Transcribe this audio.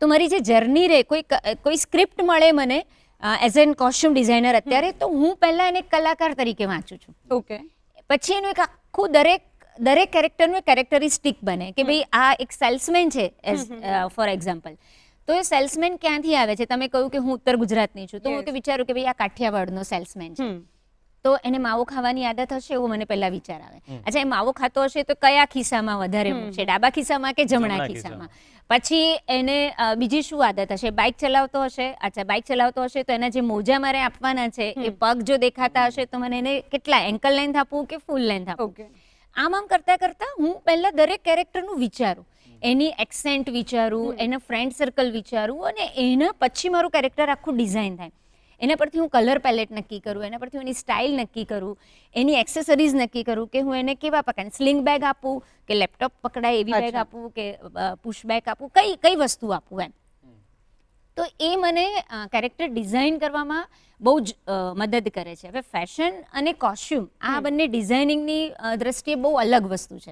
તો મારી જે જર્ની રહે, કોઈ સ્ક્રિપ્ટ મળે મને એઝ એન કોસ્ચ્યુમ ડિઝાઇનર અત્યારે, તો હું પહેલાં એને કલાકાર તરીકે વાંચું છું. ઓકે. પછી એનું એક આખું દરેક કેરેક્ટરનું એક કેરેક્ટરિસ્ટિક બને કે ભાઈ આ એક સેલ્સમેન છે એઝ ફોર એક્ઝામ્પલ. તો એ સેલ્સમેન ક્યાંથી આવે છે? તમે કહ્યું કે હું ઉત્તર ગુજરાતની છું, તો હું કે વિચારું કે ભાઈ આ કાઠિયાવાડનો સેલ્સમેન છે, તો એને માવો ખાવાની આદત હશે એવું મને પહેલા વિચાર આવે. અચ્છા, એ માવો ખાતો હશે તો કયા ખિસ્સામાં વધારે મૂકશે, ડાબા ખિસ્સામાં કે જમણા ખિસ્સામાં? પછી એને બીજી શું આદત હશે? બાઇક ચલાવતો હશે. અચ્છા, બાઇક ચલાવતો હશે તો એના જે મોજા મારે આપવાના છે એ પગ જો દેખાતા હશે તો મને એને કેટલા એન્કલ લેન્થ આપવું કે ફૂલ લેન્થ આપવું? આમ કરતા કરતા હું પહેલા દરેક કેરેક્ટરનું વિચારું, એની એક્સેન્ટ વિચારું, એના ફ્રેન્ડ સર્કલ વિચારું, અને એના પછી મારું કેરેક્ટર આખું ડિઝાઇન થાય. એના પરથી હું કલર પેલેટ નક્કી કરું, એના પરથી હું એની સ્ટાઇલ નક્કી કરું, એની એક્સેસરીઝ નક્કી કરું કે હું એને કેવા પ્રકારની સ્લિંગ બેગ આપું કે લેપટોપ પકડાય એવી બેગ આપું કે પુશ બેગ આપું, કઈ વસ્તુ આપું એમ. તો એ મને કેરેક્ટર ડિઝાઇન કરવામાં બહુ જ મદદ કરે છે. હવે ફેશન અને કોસ્ચ્યુમ આ બંને ડિઝાઇનિંગની દ્રષ્ટિએ બહુ અલગ વસ્તુ છે.